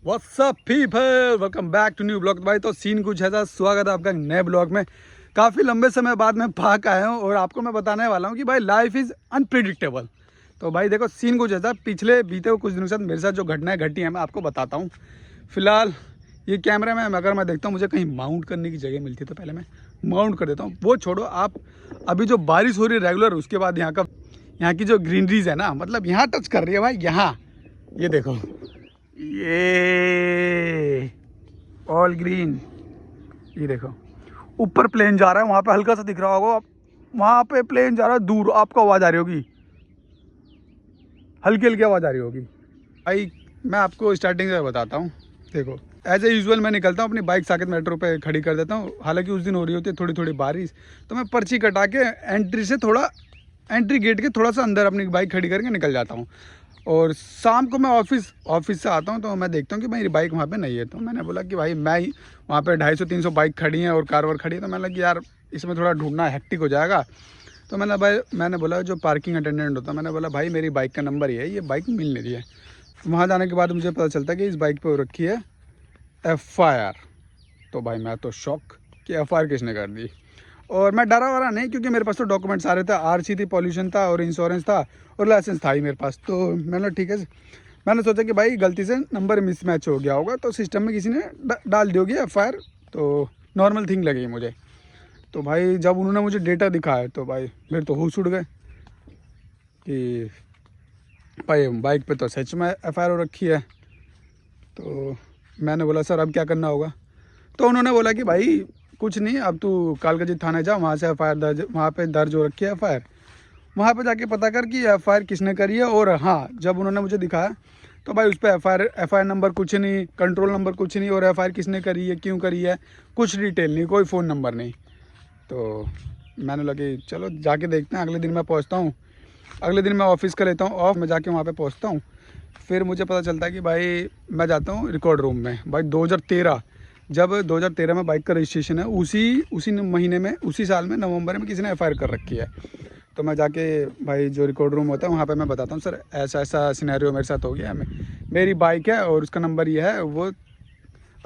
WhatsApp people, welcome back to new blog. भाई तो scene कुछ ऐसा, स्वागत है आपका नए ब्लॉग में। काफ़ी लंबे समय बाद मैं भाग आया हूँ और आपको मैं बताने वाला हूँ कि भाई लाइफ इज़ अनप्रिडिक्टेबल। तो भाई देखो सीन कुछ ऐसा, पिछले बीते हुए कुछ दिनों से मेरे साथ जो घटनाएं घटी हैं मैं आपको बताता हूँ। फिलहाल ये कैमरा में अगर मैं देखता हूँ मुझे कहीं माउंट करने की जगह मिलती है तो पहले मैं माउंट कर देता हूँ। वो छोड़ो, आप अभी जो बारिश हो रही है रेगुलर, उसके बाद यहाँ की जो ग्रीनरीज है ना, मतलब यहाँ टच कर रही है भाई। यहाँ ये देखो, ये ऑल ग्रीन, ये देखो ऊपर प्लेन जा रहा है, वहाँ पे हल्का सा दिख रहा होगा आप, वहाँ पे प्लेन जा रहा है दूर, आपको आवाज़ आ रही होगी, हल्की हल्की आवाज़ आ रही होगी। भाई मैं आपको स्टार्टिंग से बताता हूँ। देखो एज ए यूजुअल मैं निकलता हूँ, अपनी बाइक साकेत मेट्रो पे खड़ी कर देता हूँ। हालांकि उस दिन हो रही होती है थोड़ी थोड़ी बारिश, तो मैं पर्ची कटा के एंट्री गेट के थोड़ा सा अंदर अपनी बाइक खड़ी करके निकल जाता हूँ। और शाम को मैं ऑफिस से आता हूँ तो मैं देखता हूँ कि मेरी बाइक वहाँ पे नहीं है। तो मैंने बोला कि भाई मैं वहाँ पे 250-300 बाइक खड़ी हैं और कार वार खड़ी है, तो मैंने लगा कि यार इसमें थोड़ा ढूंढना हेक्टिक हो जाएगा। तो मैंने बोला जो पार्किंग अटेंडेंट होता, मैंने बोला भाई मेरी बाइक का नंबर ही है, ये बाइक मिल नहीं रही है। वहाँ जाने के बाद मुझे पता चलता कि इस बाइक पे हो रखी है FIR। तो भाई मैं तो शॉक कि FIR किसने कर दी। और मैं डरा वरा नहीं, क्योंकि मेरे पास तो डॉक्यूमेंट सारे थे, RC थी, पॉल्यूशन था और इंश्योरेंस था और लाइसेंस था ही मेरे पास। तो मैंने ठीक है, मैंने सोचा कि भाई गलती से नंबर मिसमैच हो गया होगा, तो सिस्टम में किसी ने डाल दी होगी FIR। तो नॉर्मल थिंग लगी मुझे। तो भाई जब उन्होंने मुझे डेटा दिखाया तो भाई मेरे तो होश उड़ गए कि भाई बाइक पे तो सच में FIR हो रखी है। तो मैंने बोला सर अब क्या करना होगा। तो उन्होंने बोला कि भाई कुछ नहीं, अब तू कालकाजी थाने जा, वहाँ से FIR दर्ज, वहाँ पे दर्ज हो रखी है FIR, वहाँ पे जाके पता कर कि FIR किसने करी है। और हाँ, जब उन्होंने मुझे दिखाया तो भाई उस पर FIR नंबर कुछ नहीं, कंट्रोल नंबर कुछ नहीं, और FIR किसने करी है, क्यों करी है, कुछ डिटेल नहीं, कोई फ़ोन नंबर नहीं। तो मैंने लगे चलो जाके देखते हैं। अगले दिन मैं पहुँचता हूँ, अगले दिन मैं ऑफिस का लेता हूँ ऑफ, मैं जाके वहाँ पे पहुँचता हूँ। फिर मुझे पता चलता है कि भाई मैं जाता हूँ रिकॉर्ड रूम में। भाई 2013, जब 2013 में बाइक का रजिस्ट्रेशन है, उसी महीने में, उसी साल में नवंबर में किसी ने FIR कर रखी है। तो मैं जाके भाई जो रिकॉर्ड रूम होता है वहाँ पे मैं बताता हूँ सर ऐसा ऐसा सिनेरियो मेरे साथ हो गया है, मेरी बाइक है और उसका नंबर ये है। वो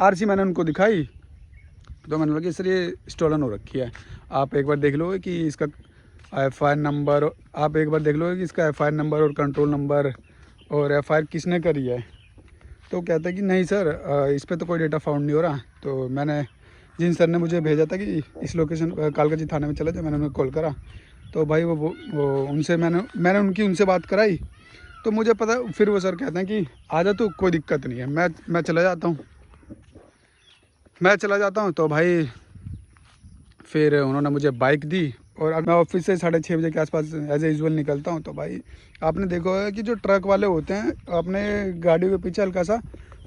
RC मैंने उनको दिखाई, तो मैंने बोला कि सर ये स्टोलन हो रखी है, आप एक बार देख लो कि इसका FIR नंबर, आप एक बार देख लो कि इसका FIR नंबर और कंट्रोल नंबर और FIR किसने करी है। तो कहता है कि नहीं सर इस पर तो कोई डेटा फाउंड नहीं हो रहा। तो मैंने जिन सर ने मुझे भेजा था कि इस लोकेशन कालकाजी थाने में चले जाए, मैंने उन्हें कॉल करा। तो भाई वो उनसे मैंने उनसे बात कराई। तो मुझे पता, फिर वो सर कहते हैं कि आ जा तू, कोई दिक्कत नहीं है। मैं चला जाता हूँ, तो भाई फिर उन्होंने मुझे बाइक दी और अब मैं ऑफिस से 6:30 बजे के आसपास एज ए यूजुअल निकलता हूँ। तो भाई आपने देखा होगा कि जो ट्रक वाले होते हैं अपने गाड़ी के पीछे हल्का सा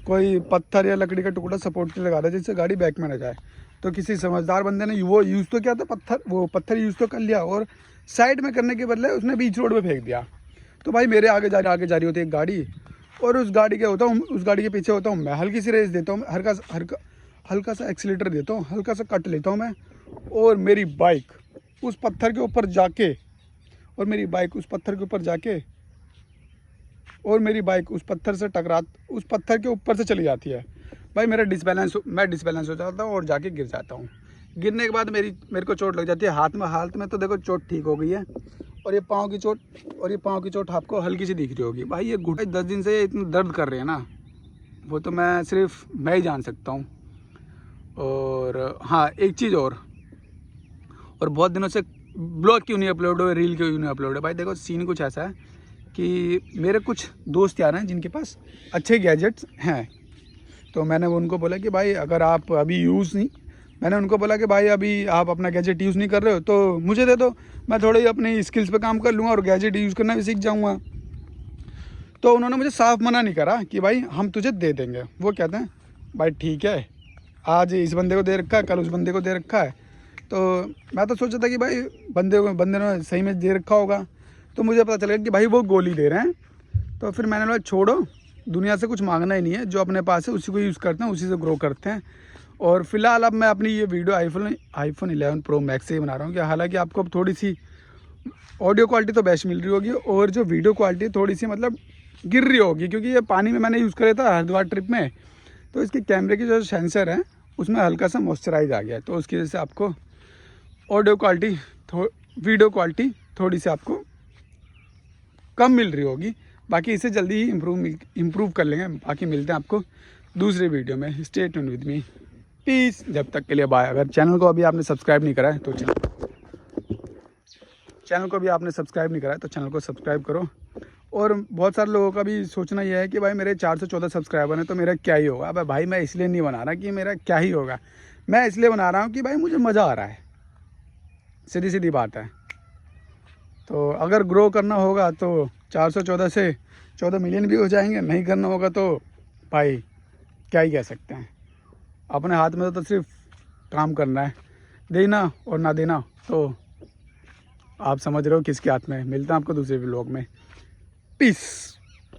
कोई पत्थर या लकड़ी का टुकड़ा सपोर्ट के लगाता है जिससे गाड़ी बैक में न जाए। तो किसी समझदार बंदे ने वो यूज़ तो किया था, पत्थर यूज़ तो कर लिया और साइड में करने के बदले उसने बीच रोड पर फेंक दिया। तो भाई मेरे आगे जा रही होती है एक गाड़ी, और उस गाड़ी के पीछे होता हूँ मैं, हल्की सी रेस देता हूँ, हल्का सा एक्सीलेटर देता हूँ, हल्का सा कट लेता हूँ मैं, और मेरी बाइक उस पत्थर के ऊपर जाके और मेरी बाइक उस पत्थर के ऊपर जाके और मेरी बाइक उस पत्थर से उस पत्थर के ऊपर से चली जाती है। भाई मैं डिसबैलेंस हो जाता हूँ और जाके गिर जाता हूँ। गिरने के बाद मेरे को चोट लग जाती है हाथ में तो देखो चोट ठीक हो गई है, और ये पाँव की चोट आपको हल्की सी दिख रही होगी। भाई ये घुटने 10 दिन से इतना दर्द कर रहे हैं ना, वो तो सिर्फ मैं ही जान सकता हूँ। और हाँ एक चीज़ और बहुत दिनों से ब्लॉग क्यों नहीं अपलोड हो, रील क्यों नहीं अपलोड है। भाई देखो सीन कुछ ऐसा है कि मेरे कुछ दोस्त यार हैं जिनके पास अच्छे गैजेट्स हैं। तो मैंने उनको बोला कि भाई अगर आप अभी मैंने उनको बोला कि भाई अभी आप अपना गैजेट यूज़ नहीं कर रहे हो तो मुझे दे दो, मैं थोड़ी अपनी स्किल्स पे काम कर लूँगा और गैजेट यूज़ करना भी सीख जाऊँगा। तो उन्होंने मुझे साफ मना नहीं करा कि भाई हम तुझे दे देंगे। वो कहते हैं भाई ठीक है, आज इस बंदे को दे रखा है, कल उस बंदे को दे रखा है। तो मैं तो सोचा था कि भाई बंदे ने सही में दे रखा होगा। तो मुझे पता चल गया कि भाई वो गोली दे रहे हैं। तो फिर मैंने बोला छोड़ो, दुनिया से कुछ मांगना ही नहीं है, जो अपने पास है उसी को यूज़ करते हैं, उसी से ग्रो करते हैं। और फिलहाल अब मैं अपनी ये वीडियो iPhone 11 Pro Max से ही बना रहा हूँ। कि हालांकि आपको अब थोड़ी सी ऑडियो क्वालिटी तो बेस्ट मिल रही होगी और जो वीडियो क्वालिटी थोड़ी सी मतलब गिर रही होगी, क्योंकि ये पानी में मैंने यूज़ करा था हरिद्वार ट्रिप में। तो इसके कैमरे की जो सेंसर है उसमें हल्का सा मॉइस्चराइज आ गया है, तो उसकी वजह से आपको ऑडियो क्वालिटी वीडियो क्वालिटी थोड़ी सी आपको कम मिल रही होगी। बाकी इसे जल्दी ही इम्प्रूव कर लेंगे। बाकी मिलते हैं आपको दूसरे वीडियो में। Stay tune with me, peace. जब तक के लिए बाय। अगर चैनल को अभी आपने सब्सक्राइब नहीं करा है तो चैनल को सब्सक्राइब करो। और बहुत सारे लोगों का भी सोचना यह है कि भाई मेरे 414 सब्सक्राइबर हैं तो मेरा क्या ही होगा। अब भाई मैं इसलिए नहीं बना रहा कि मेरा क्या ही होगा, मैं इसलिए बना रहा हूँ कि भाई मुझे मज़ा आ रहा है, सीधी सीधी बात है। तो अगर ग्रो करना होगा तो 414 से 14 मिलियन भी हो जाएंगे, नहीं करना होगा तो भाई क्या ही कह सकते हैं। अपने हाथ में तो सिर्फ काम करना है, देना और ना देना तो आप समझ रहे हो किसके हाथ में है। मिलता है आपको दूसरे व्लॉग में। पीस।